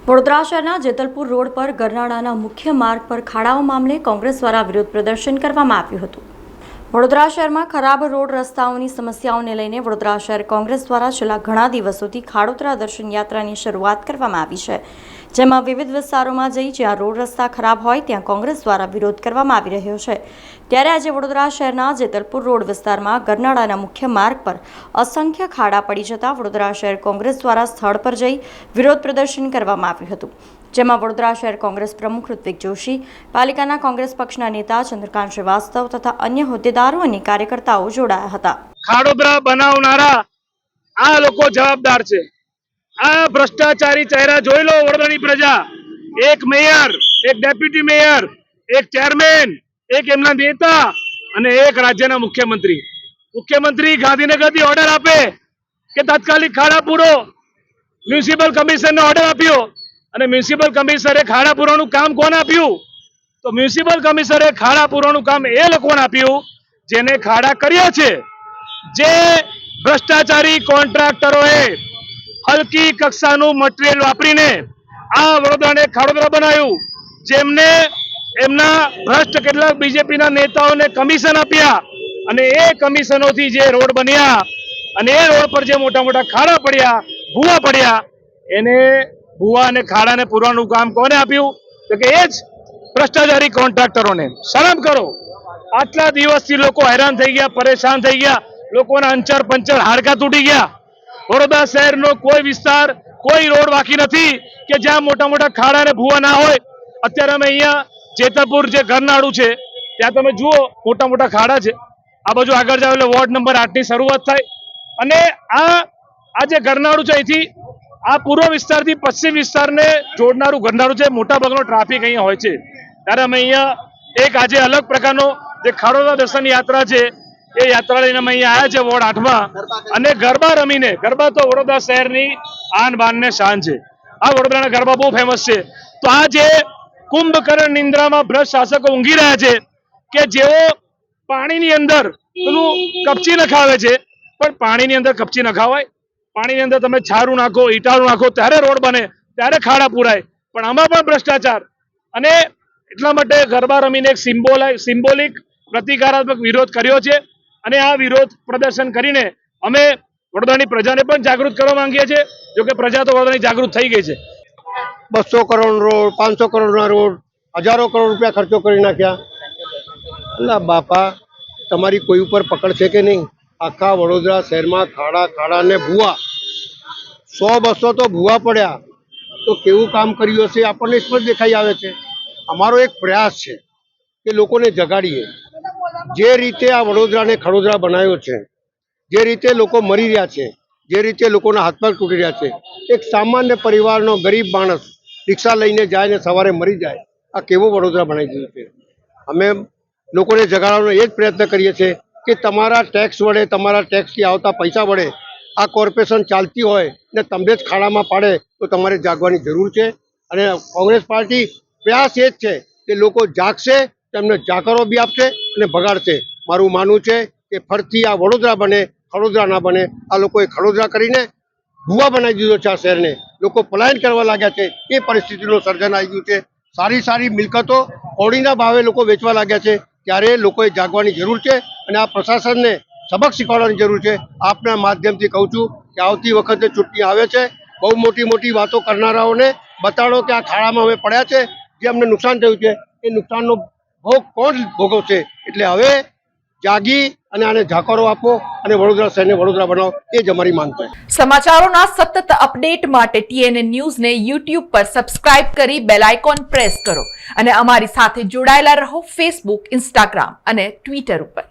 વડોદરા શહેરના જેતલપુર રોડ પર ગરનાળાના મુખ્ય માર્ગ પર ખાડાઓ મામલે કોંગ્રેસ દ્વારા વિરોધ પ્રદર્શન કરવામાં આવ્યું હતું। વડોદરા શહેરમાં ખરાબ રોડ રસ્તાઓની સમસ્યાઓને લઈને વડોદરા શહેર કોંગ્રેસ દ્વારા છેલ્લા ઘણા દિવસોથી ખાડોતરા દર્શન યાત્રાની શરૂઆત કરવામાં આવી છે, જેમાં વિવિધ વિસ્તારોમાં જઈ જ્યાં રોડ રસ્તા ખરાબ હોય ત્યાં કોંગ્રેસ દ્વારા વિરોધ કરવામાં આવી રહ્યો છે। ત્યારે આજે વડોદરા શહેરના જેતલપુર રોડ વિસ્તારમાં ગરનાળાના મુખ્ય માર્ગ પર અસંખ્ય ખાડા પડી જતા વડોદરા શહેર કોંગ્રેસ દ્વારા સ્થળ પર જઈ વિરોધ પ્રદર્શન કરવામાં આવ્યું હતું, જેમાં વડોદરા શહેર કોંગ્રેસ પ્રમુખ ઋત્વિક જોશી, પાલિકાના કોંગ્રેસ પક્ષના નેતા ચંદ્રકાંત શ્રીવાસ્તવ તથા અન્ય હોદ્દેદારો અને કાર્યકર્તાઓ જોડાયા હતા। ખાડોદરા બનાવનારા આ લોકો જવાબદાર છે। આ ભ્રષ્ટાચારી ચહેરા જોઈ લો વડોદરાની પ્રજા। એક મેયર, એક ડેપ્યુટી મેયર, એક ચેરમેન, એક એમના નેતા અને એક રાજ્યના મુખ્યમંત્રી। મુખ્યમંત્રી ગાંધીનગરથી ઓર્ડર આપે કે તાત્કાલિક ખાડા પૂરો, મ્યુનિસિપલ કમિશનરને ઓર્ડર આપ્યો અને મ્યુનિસિપલ કમિશનરે ખાડા પૂરવાનું કામ કોને આપ્યું? તો મ્યુનિસિપલ કમિશનરે ખાડા પૂરવાનું કામ એ લોકોને આપ્યું જેને ખાડા કર્યા છે। જે ભ્રષ્ટાચારી કોન્ટ્રાક્ટરોએ હલકી કક્ષાનું મટીરિયલ વાપરીને આ વડોદરાને ખાડોદરા બનાવ્યું, જેમને એમના ભ્રષ્ટ કેટલાક બીજેપીના નેતાઓને કમિશન આપ્યા અને એ કમિશનોથી જે રોડ બન્યા અને એ રોડ પર જે મોટા મોટા ખાડા પડ્યા, ભૂવા પડ્યા, એને ભૂવા અને ખાડાને પૂરવાનું કામ કોને આપ્યું? તો કે એ જ ભ્રષ્ટાચારી કોન્ટ્રાક્ટરોને। શરમ કરો। આટલા દિવસથી લોકો હેરાન થઈ ગયા, પરેશાન થઈ ગયા, લોકોના અંચર પંચર હાડકાં તૂટી ગયા। વડોદરા શહેરનો કોઈ વિસ્તાર, કોઈ રોડ બાકી નથી કે જ્યાં મોટા મોટા ખાડા અને ભૂવા ના હોય। અત્યારે અમે અહીંયા જેતલપુર જે ગરનાળું છે ત્યાં તમે જુઓ મોટા મોટા ખાડા છે। આ બાજુ આગળ જાવ એટલે વોર્ડ નંબર 8 ની શરૂઆત થાય અને આ જે ગરનાળું છે અહીંથી આ પૂર્વ વિસ્તારથી પશ્ચિમ વિસ્તારને જોડનારું ગરનાળું છે। મોટા ભાગનો ટ્રાફિક અહીંયા હોય છે। ત્યારે અમે અહીંયા એક આજે અલગ પ્રકારનો જે ખાડોદરા દર્શન યાત્રા છે એ યાત્રા લઈને અમે અહીંયા આવ્યા છે વોર્ડ 8માં અને ગરબા રમીને। ગરબા તો વડોદરા શહેરની આન બાન ને શાન છે। આ વડોદરાના ગરબા બહુ ફેમસ છે। તો આ જે કુંભકર્ણ નિંદ્રામાં ભ્રષ્ટ શાસકો ઊંઘી રહ્યા છે કે જેઓ પાણીની અંદર પેલું કપચી નખાવે છે, પણ પાણીની અંદર કપચી નખાવાય? પાણીની અંદર તમે છારું નાખો, ઈટાળું નાખો ત્યારે રોડ બને, ત્યારે ખાડા પૂરાય, પણ આમાં પણ ભ્રષ્ટાચાર। અને એટલા માટે ગરબા રમીને એક સિમ્બોલિક પ્રતિકારાત્મક વિરોધ કર્યો છે અને આ વિરોધ પ્રદર્શન કરીને અમે વડોદરાની પ્રજાને પણ જાગૃત કરવા માંગીએ છીએ। જોકે પ્રજા તો વડોદરાની જાગૃત થઈ ગઈ છે। 200 કરોડ રોડ, 500 કરોડના રોડ, હજારો કરોડ રૂપિયા ખર્ચો કરી નાખ્યા। અલા બાપા, તમારી કોઈ ઉપર પકડ છે કે નહીં? આખા વડોદરા શહેરમાં ખાડા ને ભૂવા 100-200 તો ભૂવા પડ્યા, તો કેવું કામ કર્યું હશે આપણને સ્પષ્ટ દેખાઈ આવે છે। અમારો એક પ્રયાસ છે કે લોકોને જગાડીએ। જે રીતે આ વડોદરાને ખડોદરા બનાવ્યો છે, જે રીતે લોકો મરી રહ્યા છે, જે રીતે લોકોના હાથ પગ તૂટી રહ્યા છે, એક સામાન્ય પરિવારનો ગરીબ માણસ રિક્ષા લઈને જાય ને સવારે મરી જાય, આ કેવો વડોદરા બનાવી દીધું છે। અમે લોકોને જગાડવાનો એ જ પ્રયત્ન કરીએ છીએ કે તમારા ટેક્સ વડે, તમારા ટેક્સથી આવતા પૈસા વડે આ કોર્પોરેશન ચાલતી હોય ને તમને જ ખાડામાં પાડે તો તમારે જાગવાની જરૂર છે। અને કોંગ્રેસ પાર્ટી પ્રયાસ એ જ છે કે લોકો જાગશે, તેમને જાકરો બી આપશે અને ભગાડશે। મારું માનવું છે કે ફરીથી આ વડોદરા બને, ખડોદરા ના બને। આ લોકોએ ખડોદરા કરીને ભૂવા બનાવી દીધો છે આ શહેરને। લોકો પલાયન કરવા લાગ્યા છે, એ પરિસ્થિતિનું સર્જન આવી ગયું છે। સારી સારી મિલકતો ઓડીના ભાવે લોકો વેચવા લાગ્યા છે। ત્યારે લોકોએ જાગવાની જરૂર છે અને આ પ્રશાસનને સબક શીખવાડવાની જરૂર છે। આપના માધ્યમથી કહું છું કે આવતી વખતે ચૂંટણી આવે છે, બહુ મોટી મોટી વાતો કરનારાઓને બતાડો કે આ ખાડામાં અમે પડ્યા છે, જે અમને નુકસાન થયું છે, એ નુકસાનનો ભોગ કોણ ભોગવશે। એટલે હવે જાગી અને આને જાકારો આપો અને વડોદરા શહેરને વડોદરા બનાવો, એ જ અમારી માંગ છે। સમાચારોના સતત અપડેટ માટે TNN ન્યૂઝને YouTube પર સબસ્ક્રાઇબ કરી બેલ આઇકોન પ્રેસ કરો અને અમારી સાથે જોડાયેલા રહો Facebook, Instagram અને Twitter ઉપર।